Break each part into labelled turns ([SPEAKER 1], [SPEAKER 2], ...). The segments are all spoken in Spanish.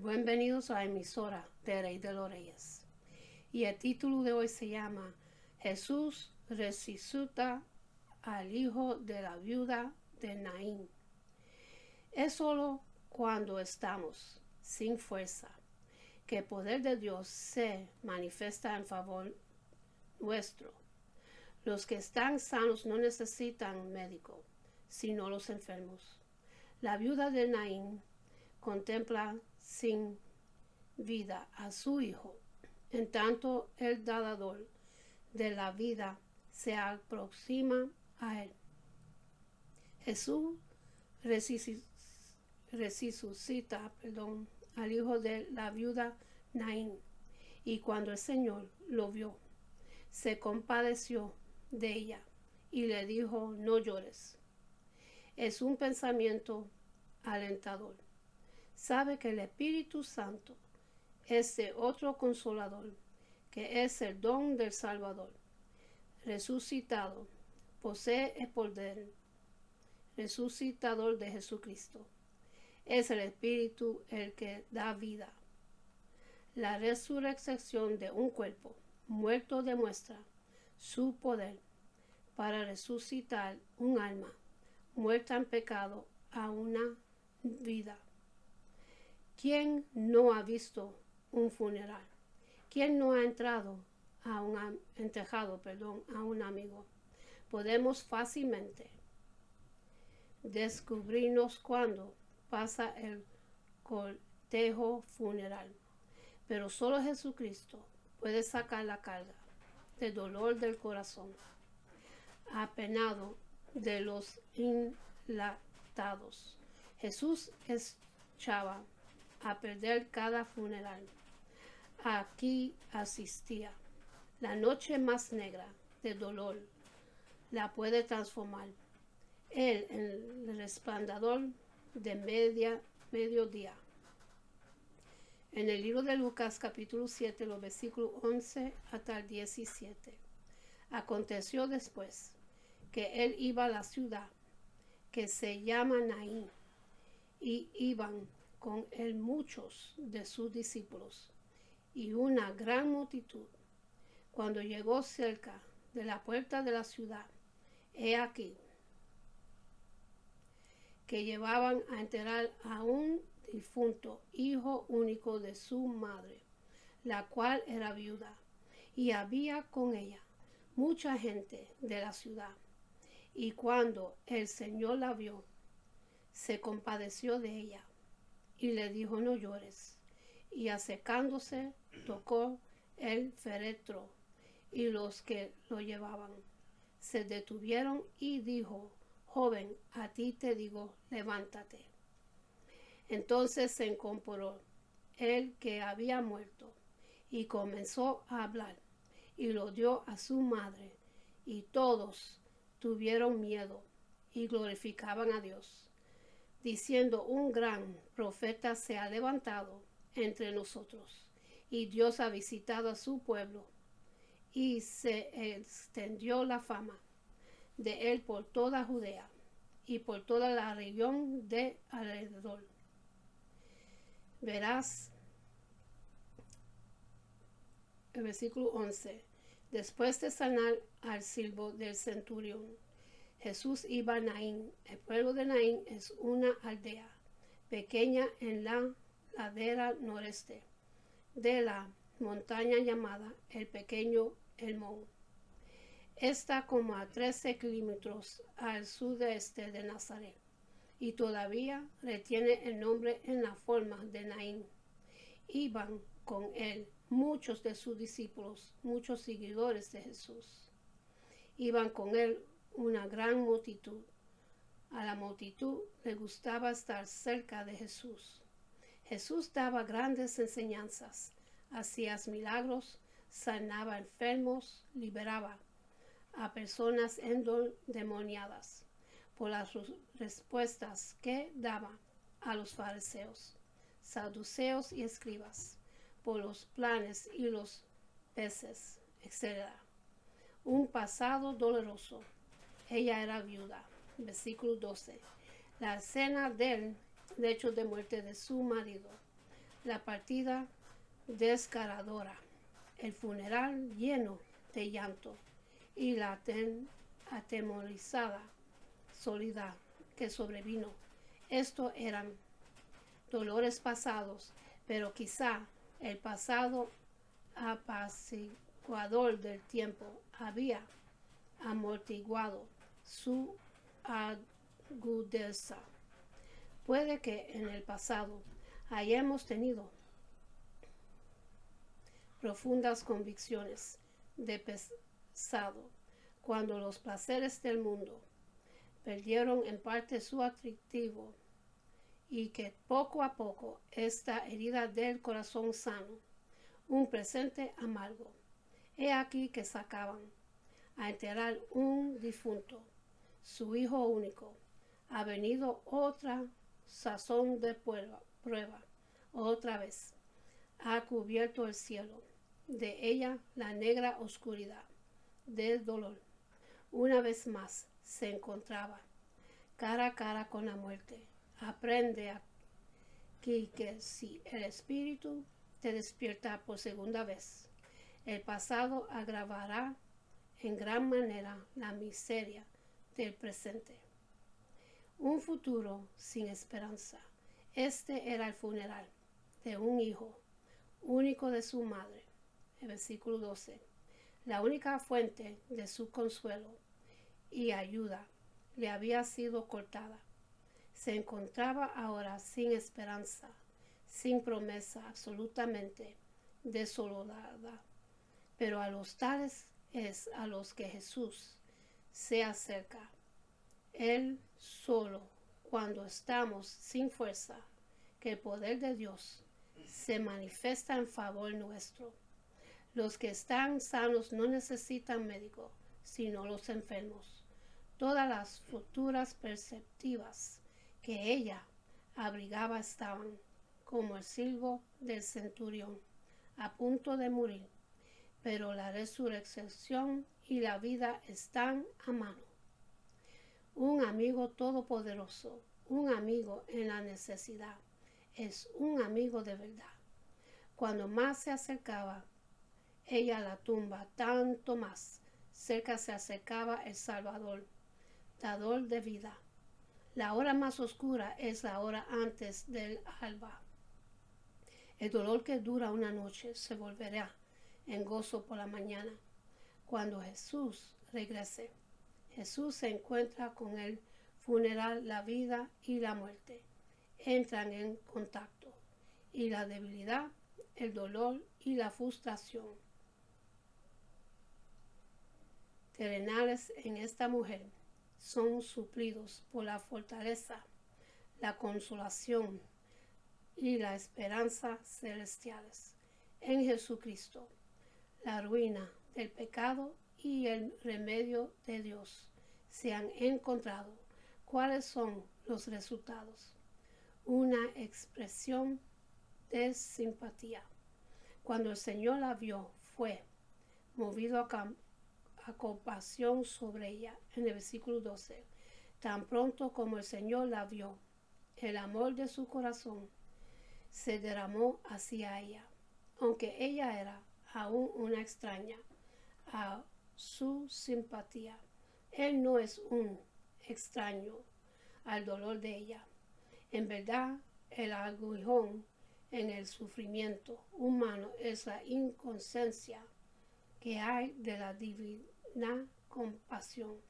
[SPEAKER 1] Bienvenidos a la emisora de Rey de los Reyes. Y el título de hoy se llama Jesús resucita al hijo de la viuda de Naín. Es solo cuando estamos sin fuerza que el poder de Dios se manifiesta en favor nuestro. Los que están sanos no necesitan médico, sino los enfermos. La viuda de Naín contempla sin vida a su hijo, en tanto el dador de la vida se aproxima a él. Jesús resucita al hijo de la viuda Naín, y cuando el Señor lo vio, se compadeció de ella y le dijo: no llores. Es un pensamiento alentador. Sabe que el Espíritu Santo es el otro consolador, que es el don del Salvador. Resucitado, posee el poder resucitador de Jesucristo. Es el Espíritu el que da vida. La resurrección de un cuerpo muerto demuestra su poder para resucitar un alma muerta en pecado a una vida. ¿Quién no ha visto un funeral? ¿Quién no ha entrado a un amigo? Podemos fácilmente descubrirnos cuando pasa el cortejo funeral, pero solo Jesucristo puede sacar la carga de dolor del corazón apenado de los enlatados. Jesús echaba a perder cada funeral. Aquí asistía. La noche más negra de dolor la puede transformar él en el resplandor de mediodía. En el libro de Lucas capítulo 7, los versículos 11 hasta el 17. Aconteció después que él iba a la ciudad que se llama Naín, y iban con él muchos de sus discípulos y una gran multitud. Cuando llegó cerca de la puerta de la ciudad, he aquí que llevaban a enterrar a un difunto hijo único de su madre, la cual era viuda, y había con ella mucha gente de la ciudad. Y cuando el Señor la vio, se compadeció de ella y le dijo: no llores. Y acercándose, tocó el féretro, y los que lo llevaban se detuvieron, y dijo: joven, a ti te digo, levántate. Entonces se incorporó el que había muerto y comenzó a hablar, y lo dio a su madre, y todos tuvieron miedo y glorificaban a Dios, diciendo: un gran profeta se ha levantado entre nosotros, y Dios ha visitado a su pueblo. Y se extendió la fama de él por toda Judea y por toda la región de alrededor. Verás el versículo 11. Después de sanar al siervo del centurión, Jesús iba a Naín. El pueblo de Naín es una aldea pequeña en la ladera noreste de la montaña llamada el Pequeño Hermón. Está como a 13 kilómetros al sudeste de Nazaret, y todavía retiene el nombre en la forma de Naín. Iban con él muchos de sus discípulos, muchos seguidores de Jesús. Iban con él una gran multitud. A la multitud le gustaba estar cerca de Jesús. Jesús daba grandes enseñanzas, hacía milagros, sanaba enfermos, liberaba a personas endemoniadas por las respuestas que daba a los fariseos, saduceos y escribas, por los planes y los peces, etc. Un pasado doloroso. Ella era viuda. Versículo 12. La escena del lecho de muerte de su marido. la partida desgarradora, el funeral lleno de llanto y la atemorizada soledad que sobrevino. Estos eran dolores pasados, pero quizá el pasado apaciguador del tiempo había amortiguado su agudeza. Puede que en el pasado hayamos tenido profundas convicciones de pasado, cuando los placeres del mundo perdieron en parte su atractivo y que poco a poco esta herida del corazón sano, un presente amargo. He aquí que sacaban a enterrar un difunto, su hijo único. Ha venido otra sazón de prueba, otra vez. Ha cubierto el cielo, de ella la negra oscuridad del dolor. Una vez más se encontraba cara a cara con la muerte. Aprende aquí que si el espíritu te despierta por segunda vez, el pasado agravará en gran manera la miseria del presente. Un futuro sin esperanza. Este era el funeral de un hijo único de su madre. El versículo 12. La única fuente de su consuelo y ayuda le había sido cortada. Se encontraba ahora sin esperanza, sin promesa, absolutamente desolada. Pero a los tales es a los que Jesús se acerca. Él solo, cuando estamos sin fuerza, que el poder de Dios se manifiesta en favor nuestro. Los que están sanos no necesitan médico, sino los enfermos. Todas las futuras perspectivas que ella abrigaba estaban, como el silbo del centurión, a punto de morir. Pero la resurrección y la vida están a mano. Un amigo todopoderoso, un amigo en la necesidad, es un amigo de verdad. Cuando más se acercaba ella a la tumba, tanto más cerca se acercaba el Salvador, dador de vida. La hora más oscura es la hora antes del alba. El dolor que dura una noche se volverá en gozo por la mañana. Cuando Jesús regrese, Jesús se encuentra con el funeral, la vida y la muerte. Entran en contacto y la debilidad, el dolor y la frustración terrenales en esta mujer son suplidos por la fortaleza, la consolación y la esperanza celestiales en Jesucristo. La ruina del pecado y el remedio de Dios se han encontrado. ¿Cuáles son los resultados? Una expresión de simpatía. Cuando el Señor la vio, fue movido a compasión sobre ella. En el versículo 12. Tan pronto como el Señor la vio, el amor de su corazón se derramó hacia ella, aunque ella era aún una extraña a su simpatía. Él no es un extraño al dolor de ella. En verdad, el aguijón en el sufrimiento humano es la inconsciencia que hay de la divina compasión.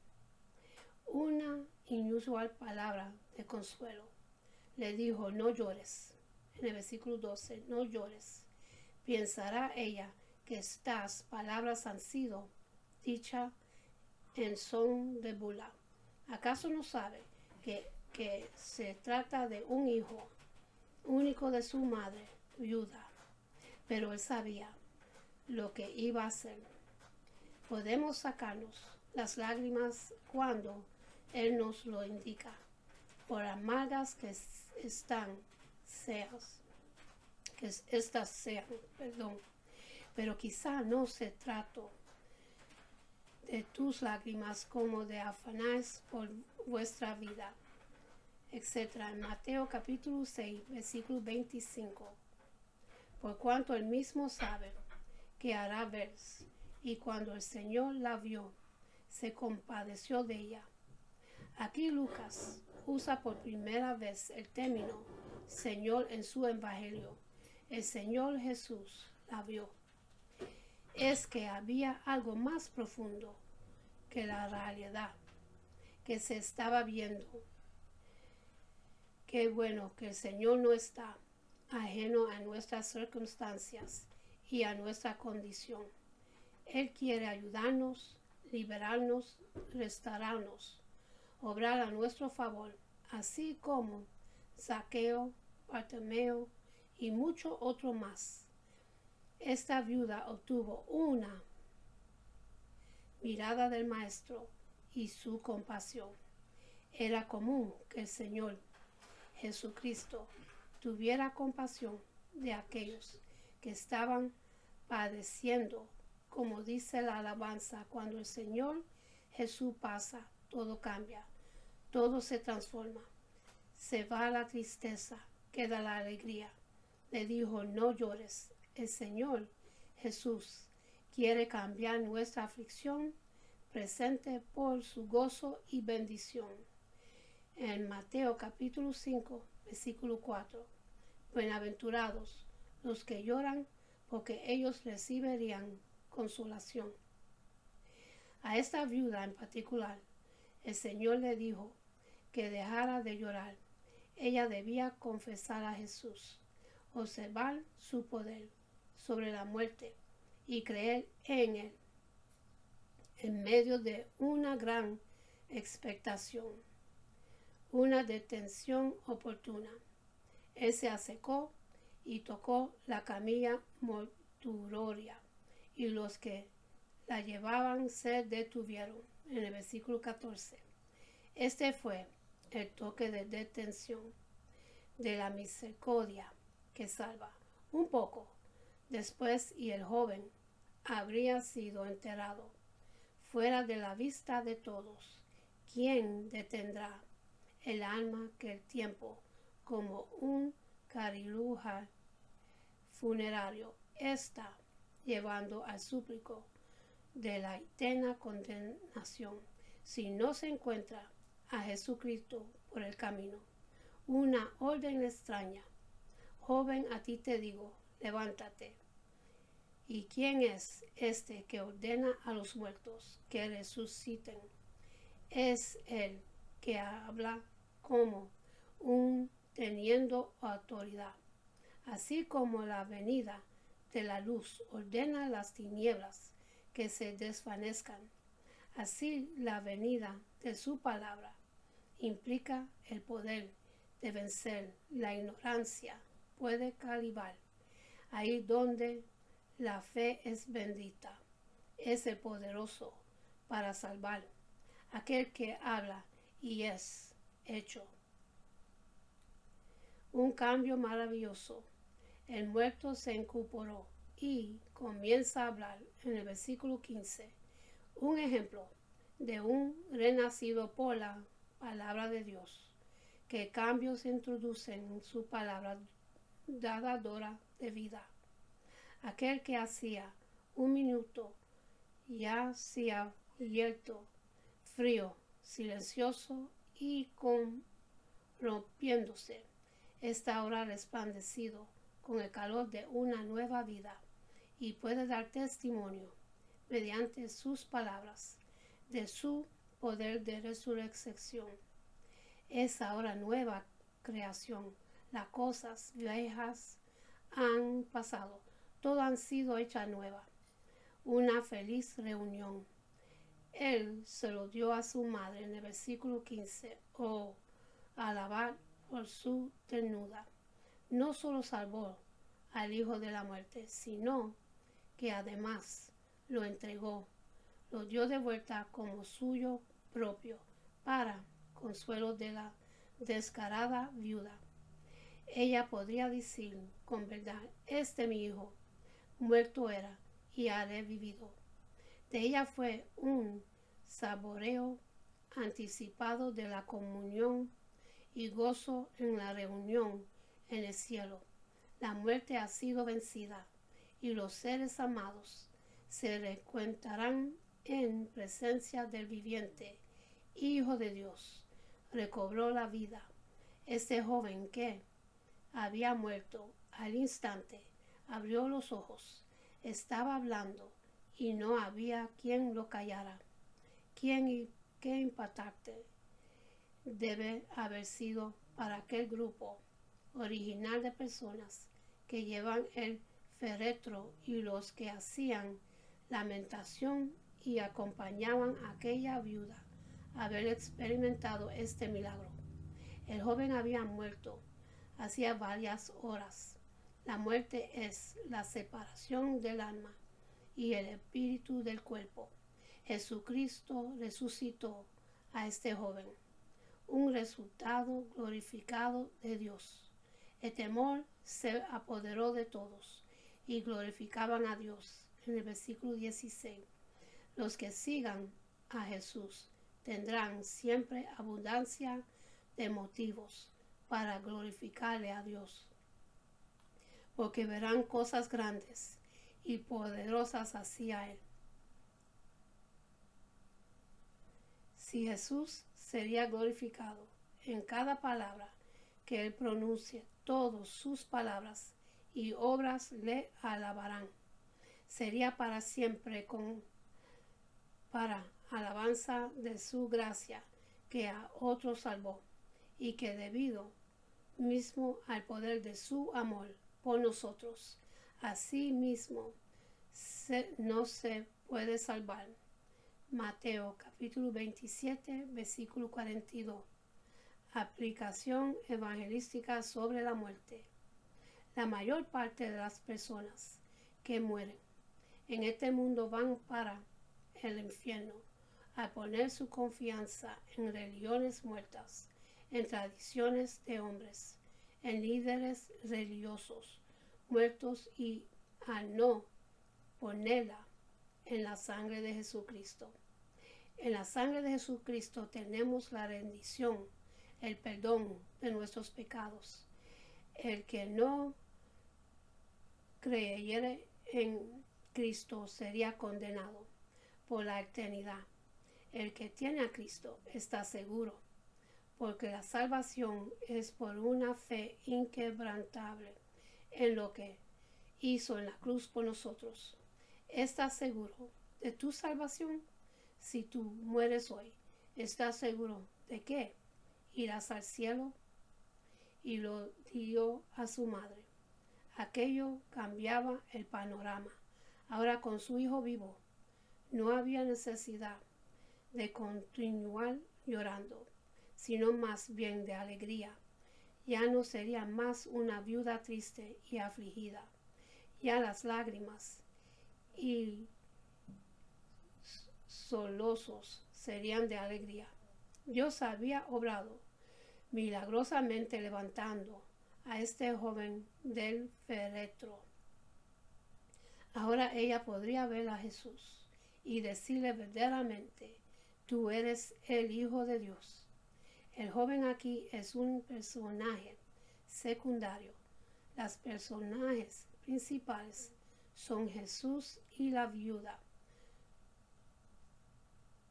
[SPEAKER 1] Una inusual palabra de consuelo. Le dijo, no llores. En el versículo 12, no llores. Pensará ella que estas palabras han sido dichas en son de burla. ¿Acaso no sabe que se trata de un hijo único de su madre, viuda? Pero él sabía lo que iba a hacer. Podemos sacarnos las lágrimas cuando él nos lo indica, por amargas que estas sean, pero quizá no se trató de tus lágrimas como de afanáis por vuestra vida, etc. En Mateo capítulo 6, versículo 25. por cuanto él mismo sabe que hará ver. Y cuando el Señor la vio, se compadeció de ella. Aquí Lucas usa por primera vez el término Señor en su evangelio. El Señor Jesús la vio. Es que había algo más profundo que la realidad que se estaba viendo. Qué bueno que el Señor no está ajeno a nuestras circunstancias y a nuestra condición. Él quiere ayudarnos, liberarnos, restaurarnos, obrar a nuestro favor, así como Zaqueo, Bartimeo y mucho otro más. Esta viuda obtuvo una mirada del Maestro y su compasión. Era común que el Señor Jesucristo tuviera compasión de aquellos que estaban padeciendo, como dice la alabanza, cuando el Señor Jesús pasa, todo cambia, todo se transforma, se va la tristeza, queda la alegría. Le dijo, no llores. El Señor Jesús quiere cambiar nuestra aflicción presente por su gozo y bendición. En Mateo capítulo 5, versículo 4. Bienaventurados los que lloran, porque ellos recibirían consolación. A esta viuda en particular, el Señor le dijo que dejara de llorar. Ella debía confesar a Jesús, observar su poder sobre la muerte y creer en él en medio de una gran expectación, una detención oportuna. Él se acercó y tocó la camilla mortuoria, y los que la llevaban se detuvieron. En el versículo 14. Este fue el toque de detención de la misericordia que salva. Un poco después y el joven habría sido enterrado fuera de la vista de todos. ¿Quién detendrá el alma que el tiempo, como un cariluja funerario, está llevando al súplico de la eterna condenación, si no se encuentra a Jesucristo por el camino? Una orden extraña. Joven, a ti te digo, levántate. ¿Y quién es este que ordena a los muertos que resuciten? Es el que habla como un teniendo autoridad. Así como la venida de la luz ordena las tinieblas que se desvanezcan, así la venida de su palabra implica el poder de vencer la ignorancia, puede calibar. Ahí donde la fe es bendita, es el poderoso para salvar, aquel que habla y es hecho. Un cambio maravilloso. El muerto se incorporó y comienza a hablar en el versículo 15. Un ejemplo de un renacido por la palabra de Dios. ¿Qué cambios introducen en su palabra dadora de vida? Aquel que hacía un minuto ya hacía hierto, frío, silencioso y corrompiéndose, está ahora resplandecido con el calor de una nueva vida y puede dar testimonio mediante sus palabras de su poder de resurrección. Es ahora nueva creación. Las cosas viejas han pasado, todo han sido hechas nuevas. Una feliz reunión. Él se lo dio a su madre en el versículo 15. Oh, alabar por su ternura. No solo salvó al hijo de la muerte, sino que además lo entregó, lo dio de vuelta como suyo propio, para consuelo de la descarada viuda. Ella podría decir con verdad, mi hijo, muerto era y ha revivido. De ella fue un saboreo anticipado de la comunión y gozo en la reunión en el cielo. La muerte ha sido vencida y los seres amados se reencontrarán en presencia del viviente Hijo de Dios. Recobró la vida. Este joven que había muerto al instante abrió los ojos. Estaba hablando y no había quien lo callara. Qué impactante debe haber sido para aquel grupo original de personas que llevan el féretro y los que hacían lamentación y acompañaban a aquella viuda haber experimentado este milagro. El joven había muerto hacía varias horas. La muerte es la separación del alma y el espíritu del cuerpo. Jesucristo resucitó a este joven, un resultado glorificado de Dios. El temor se apoderó de todos y glorificaban a Dios. En el versículo 16, los que sigan a Jesús tendrán siempre abundancia de motivos para glorificarle a Dios, porque verán cosas grandes y poderosas hacia Él. Si Jesús sería glorificado en cada palabra que Él pronuncie, todas sus palabras y obras le alabarán. Sería para siempre para alabanza de su gracia que a otros salvó y que debido mismo al poder de su amor por nosotros, así mismo no se puede salvar. Mateo capítulo 27, versículo 42. Aplicación evangelística sobre la muerte. La mayor parte de las personas que mueren en este mundo van para el infierno al poner su confianza en religiones muertas, en tradiciones de hombres, en líderes religiosos muertos y al no ponerla en la sangre de Jesucristo. En la sangre de Jesucristo tenemos la rendición, el perdón de nuestros pecados. El que no creyere en Cristo sería condenado por la eternidad. El que tiene a Cristo está seguro, porque la salvación es por una fe inquebrantable en lo que hizo en la cruz por nosotros. ¿Estás seguro de tu salvación? Si tú mueres hoy, ¿estás seguro de que irás al cielo? Y lo dio a su madre. Aquello cambiaba el panorama. Ahora con su hijo vivo, no había necesidad de continuar llorando, sino más bien de alegría. Ya no sería más una viuda triste y afligida. Ya las lágrimas y sollozos serían de alegría. Dios había obrado milagrosamente levantando a este joven del féretro. Ahora ella podría ver a Jesús y decirle verdaderamente: tú eres el Hijo de Dios. El joven aquí es un personaje secundario. Los personajes principales son Jesús y la viuda.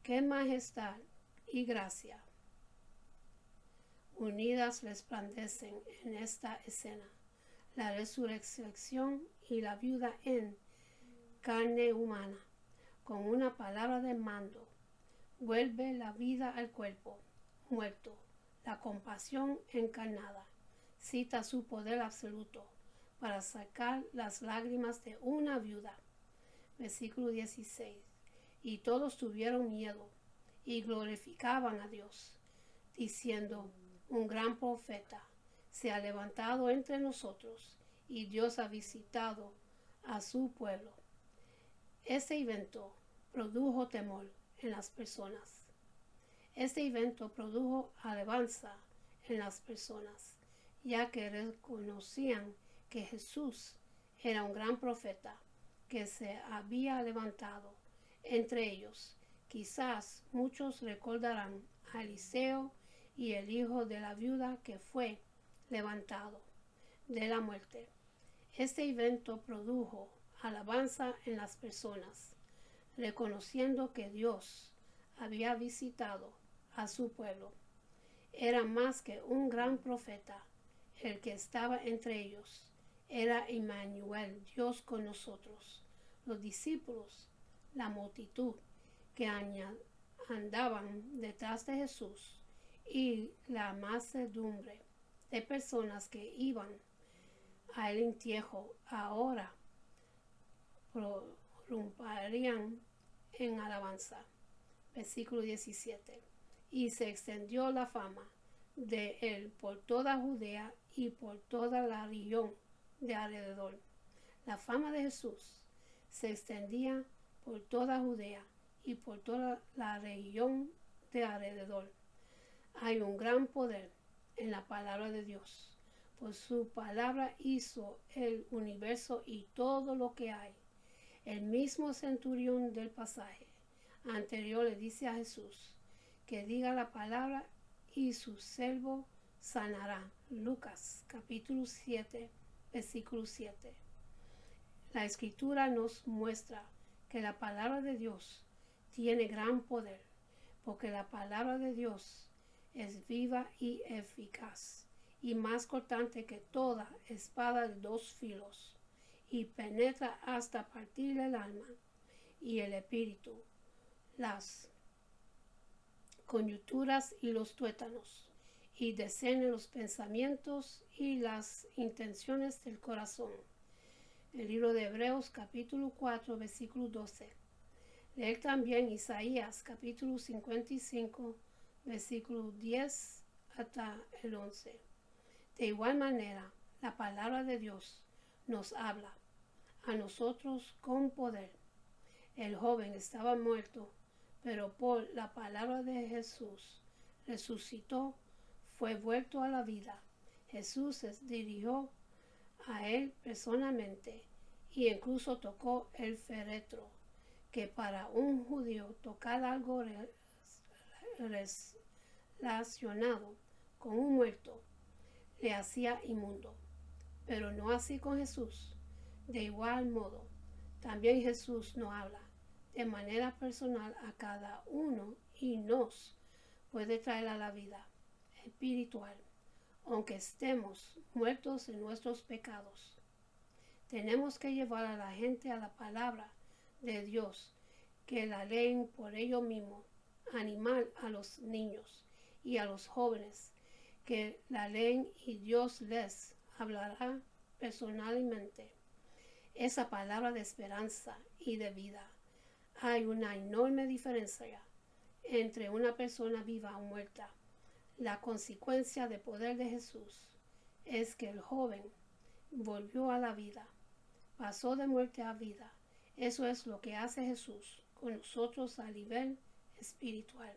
[SPEAKER 1] Qué majestad y gracia unidas resplandecen en esta escena. La resurrección y la viuda en carne humana, con una palabra de mando, vuelve la vida al cuerpo muerto. La compasión encarnada cita su poder absoluto para sacar las lágrimas de una viuda. Versículo 16. Y todos tuvieron miedo y glorificaban a Dios, diciendo: un gran profeta se ha levantado entre nosotros y Dios ha visitado a su pueblo. Este evento produjo temor en las personas. Este evento produjo alabanza en las personas, ya que reconocían que Jesús era un gran profeta que se había levantado entre ellos. Quizás muchos recordarán a Eliseo y el hijo de la viuda que fue levantado de la muerte. Este evento produjo alabanza en las personas, reconociendo que Dios había visitado a su pueblo. Era más que un gran profeta, el que estaba entre ellos. Era Emmanuel, Dios con nosotros. Los discípulos, la multitud que andaban detrás de Jesús y la mansedumbre de personas que iban al entierro ahora prorrumparían en alabanza. Versículo 17. Y se extendió la fama de él por toda Judea y por toda la región de alrededor. La fama de Jesús se extendía por toda Judea y por toda la región de alrededor. Hay un gran poder en la palabra de Dios. Por su palabra hizo el universo y todo lo que hay. El mismo centurión del pasaje anterior le dice a Jesús que diga la palabra y su siervo sanará. Lucas capítulo 7, versículo 7. La escritura nos muestra que la palabra de Dios tiene gran poder, porque la palabra de Dios es viva y eficaz, y más cortante que toda espada de dos filos, y penetra hasta partir el alma y el espíritu, las coyunturas y los tuétanos, y discierne los pensamientos y las intenciones del corazón. El libro de Hebreos capítulo 4 versículo 12. Leer también Isaías capítulo 55 versículo 10 hasta el 11. De igual manera, la palabra de Dios nos habla a nosotros con poder. El joven estaba muerto, pero por la palabra de Jesús resucitó, fue vuelto a la vida. Jesús se dirigió a él personalmente y incluso tocó el féretro, que para un judío tocar algo relacionado con un muerto le hacía inmundo. Pero no así con Jesús. De igual modo, también Jesús nos habla de manera personal a cada uno y nos puede traer a la vida espiritual, aunque estemos muertos en nuestros pecados. Tenemos que llevar a la gente a la palabra de Dios, que la leen por ellos mismos, animar a los niños y a los jóvenes que la leen y Dios les hablará personalmente. Esa palabra de esperanza y de vida. Hay una enorme diferencia entre una persona viva o muerta. La consecuencia del poder de Jesús es que el joven volvió a la vida, pasó de muerte a vida. Eso es lo que hace Jesús con nosotros a nivel espiritual.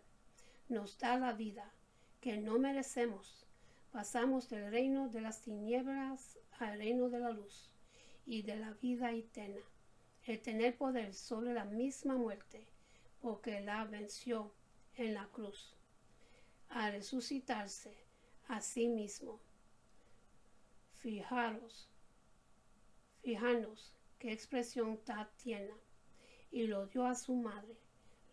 [SPEAKER 1] Nos da la vida que no merecemos. Pasamos del reino de las tinieblas al reino de la luz y de la vida eterna. El tener poder sobre la misma muerte, porque la venció en la cruz, a resucitarse a sí mismo. Fijaros qué expresión tan tierna. Y lo dio a su madre,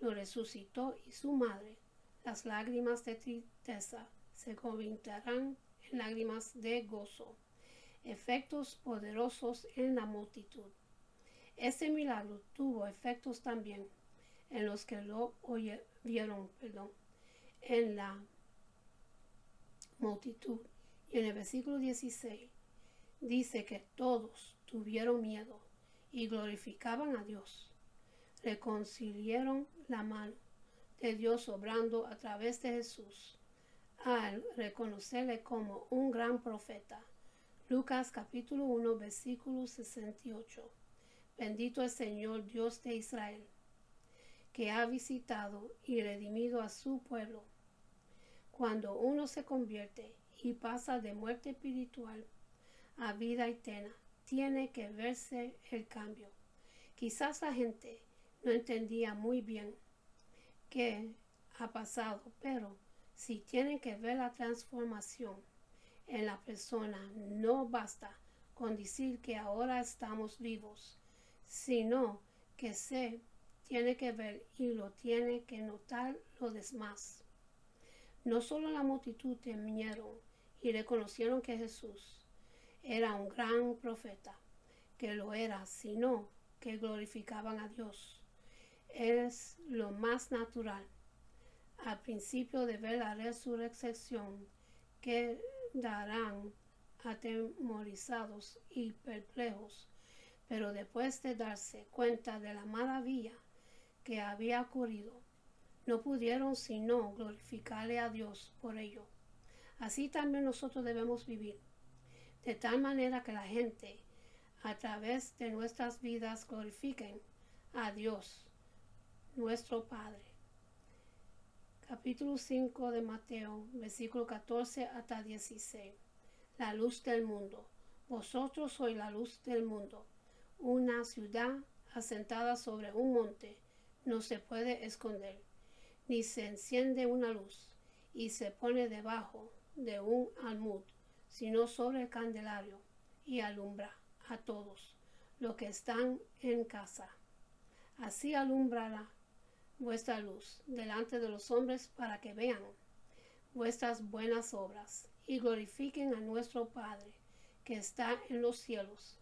[SPEAKER 1] lo resucitó y su madre. Las lágrimas de tristeza se convertirán en lágrimas de gozo. Efectos poderosos en la multitud. Este milagro tuvo efectos también en los que lo vieron, en la multitud. Y en el versículo 16 dice que todos tuvieron miedo y glorificaban a Dios. Reconciliaron la mano de Dios obrando a través de Jesús al reconocerle como un gran profeta. Lucas capítulo 1 versículo 68. Bendito el Señor Dios de Israel, que ha visitado y redimido a su pueblo. Cuando uno se convierte y pasa de muerte espiritual a vida eterna, tiene que verse el cambio. Quizás la gente no entendía muy bien qué ha pasado, pero si tienen que ver la transformación en la persona, no basta con decir que ahora estamos vivos, sino que se tiene que ver y lo tiene que notar los demás. No solo la multitud temieron y reconocieron que Jesús era un gran profeta, que lo era, sino que glorificaban a Dios. Es lo más natural. Al principio de ver la resurrección, quedarán atemorizados y perplejos, pero después de darse cuenta de la maravilla que había ocurrido, no pudieron sino glorificarle a Dios por ello. Así también nosotros debemos vivir, de tal manera que la gente, a través de nuestras vidas, glorifiquen a Dios, nuestro Padre. Capítulo 5 de Mateo, versículo 14 hasta 16. La luz del mundo. Vosotros sois la luz del mundo. Una ciudad asentada sobre un monte no se puede esconder, ni se enciende una luz y se pone debajo de un almud, sino sobre el candelario, y alumbra a todos los que están en casa. Así alumbrará vuestra luz delante de los hombres, para que vean vuestras buenas obras y glorifiquen a nuestro Padre que está en los cielos.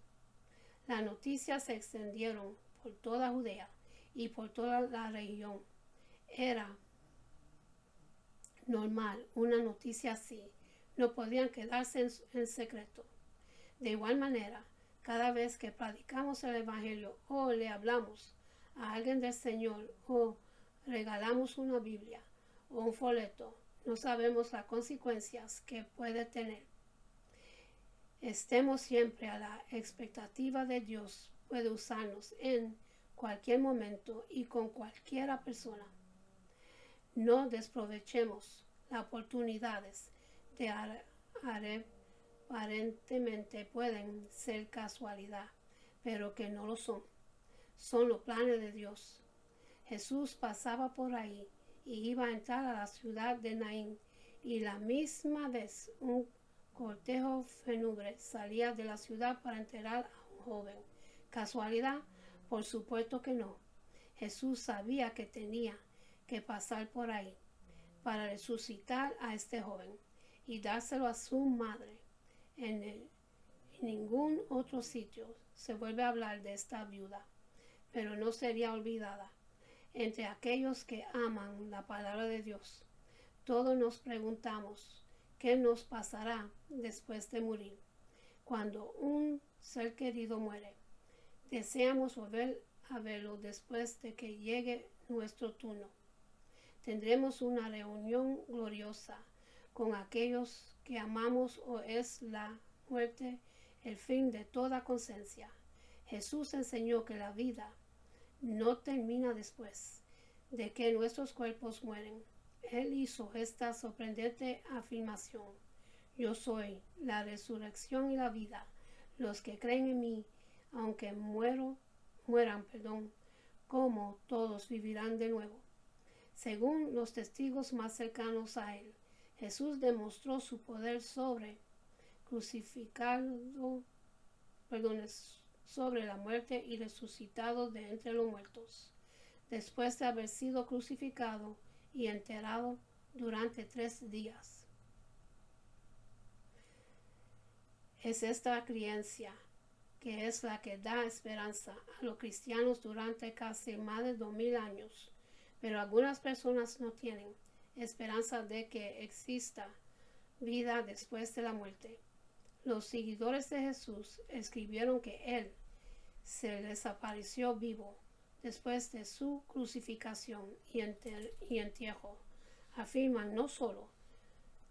[SPEAKER 1] Las noticias se extendieron por toda Judea y por toda la región. Era normal una noticia así. No podían quedarse en secreto. De igual manera, cada vez que predicamos el Evangelio o le hablamos a alguien del Señor o regalamos una Biblia o un folleto, no sabemos las consecuencias que puede tener. Estemos siempre a la expectativa de Dios. Puede usarnos en cualquier momento y con cualquiera persona. No desprovechemos las oportunidades de aparentemente pueden ser casualidad, pero que no lo son. Son los planes de Dios. Jesús pasaba por ahí y iba a entrar a la ciudad de Naín, y la misma vez un cortejo fúnebre salía de la ciudad para enterrar a un joven. ¿Casualidad? Por supuesto que no. Jesús sabía que tenía que pasar por ahí para resucitar a este joven y dárselo a su madre. En ningún otro sitio se vuelve a hablar de esta viuda, pero no sería olvidada entre aquellos que aman la palabra de Dios. Todos nos preguntamos qué nos pasará después de morir. Cuando un ser querido muere, deseamos volver a verlo después de que llegue nuestro turno. Tendremos una reunión gloriosa con aquellos que amamos, o es la muerte el fin de toda conciencia. Jesús enseñó que la vida no termina después de que nuestros cuerpos mueren. Él hizo esta sorprendente afirmación: yo soy la resurrección y la vida. Los que creen en mí, aunque mueran, como todos vivirán de nuevo. Según los testigos más cercanos a él, Jesús demostró su poder sobre la muerte y resucitado de entre los muertos, después de haber sido crucificado y enterrado durante 3 días. Es esta creencia que es la que da esperanza a los cristianos durante casi más de 2000 años, pero algunas personas no tienen esperanza de que exista vida después de la muerte. Los seguidores de Jesús escribieron que Él se les apareció vivo después de su crucificación y entierro. Afirman no solo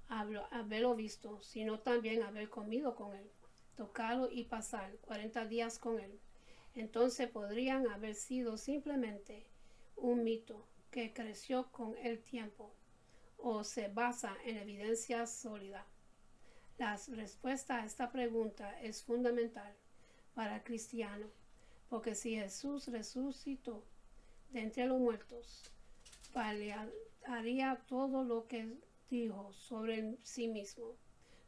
[SPEAKER 1] haberlo visto, sino también haber comido con Él, tocarlo y pasar 40 días con Él. Entonces podrían haber sido simplemente un mito que creció con el tiempo, o se basa en evidencia sólida. La respuesta a esta pregunta es fundamental para el cristiano, porque si Jesús resucitó de entre los muertos, validaría todo lo que dijo sobre sí mismo,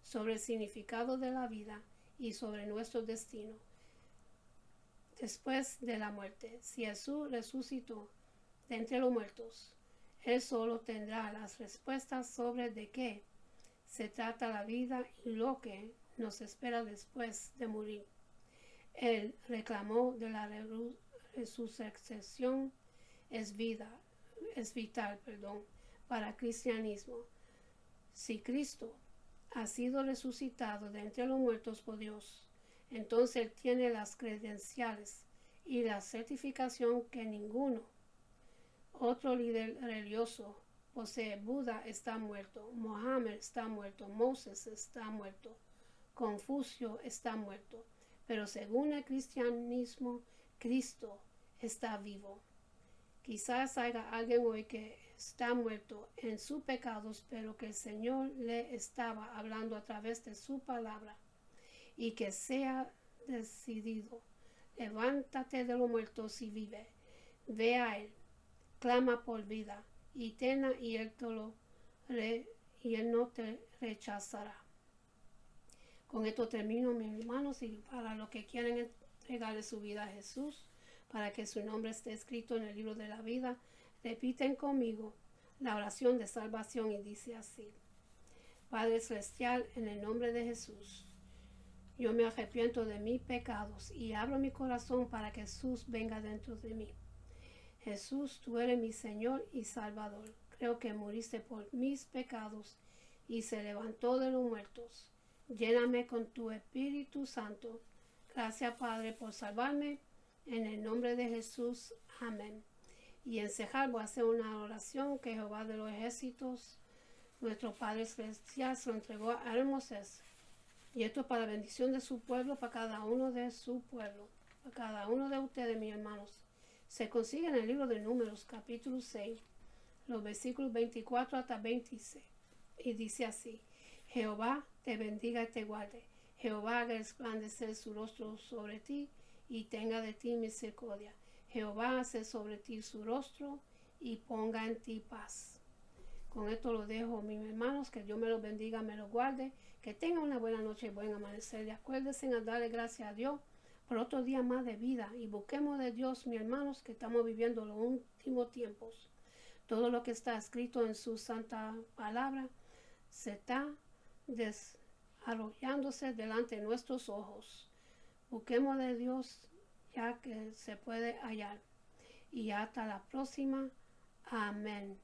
[SPEAKER 1] sobre el significado de la vida y sobre nuestro destino después de la muerte. Si Jesús resucitó de entre los muertos, Él solo tendrá las respuestas sobre de qué se trata la vida y lo que nos espera después de morir. Él reclamó de la resurrección es vital, para el cristianismo. Si Cristo ha sido resucitado de entre los muertos por Dios, entonces Él tiene las credenciales y la certificación que ninguno otro líder religioso posee. Buda está muerto, Mohammed está muerto, Moses está muerto, Confucio está muerto, pero según el cristianismo, Cristo está vivo. Quizás haya alguien hoy que está muerto en sus pecados, pero que el Señor le estaba hablando a través de su palabra y que sea decidido. Levántate de los muertos y vive. Ve a Él, clama por vida eterna y Él no te rechazará. Con esto termino, mis hermanos, y para los que quieren entregarle su vida a Jesús, para que su nombre esté escrito en el libro de la vida, repiten conmigo la oración de salvación y dice así: Padre Celestial, en el nombre de Jesús, yo me arrepiento de mis pecados y abro mi corazón para que Jesús venga dentro de mí. Jesús, tú eres mi Señor y Salvador. Creo que moriste por mis pecados y se levantó de los muertos. Lléname con tu Espíritu Santo. Gracias, Padre, por salvarme. En el nombre de Jesús. Amén. Y en cejar voy a hacer una oración que Jehová de los ejércitos, nuestro Padre Celestial, se lo entregó a Moisés. Y esto es para la bendición de su pueblo, para cada uno de su pueblo, para cada uno de ustedes, mis hermanos. Se consigue en el libro de Números, capítulo 6, los versículos 24 hasta 26. Y dice así: Jehová te bendiga y te guarde. Jehová haga resplandecer su rostro sobre ti y tenga de ti misericordia. Jehová hace sobre ti su rostro y ponga en ti paz. Con esto lo dejo, mis hermanos. Que Dios me los bendiga, me los guarde. Que tengan una buena noche y buen amanecer. Y acuérdense en darle gracias a Dios por otro día más de vida. Y busquemos de Dios, mis hermanos, que estamos viviendo los últimos tiempos. Todo lo que está escrito en su santa palabra se está desarrollándose delante de nuestros ojos. Busquemos de Dios ya que se puede hallar. Y hasta la próxima. Amén.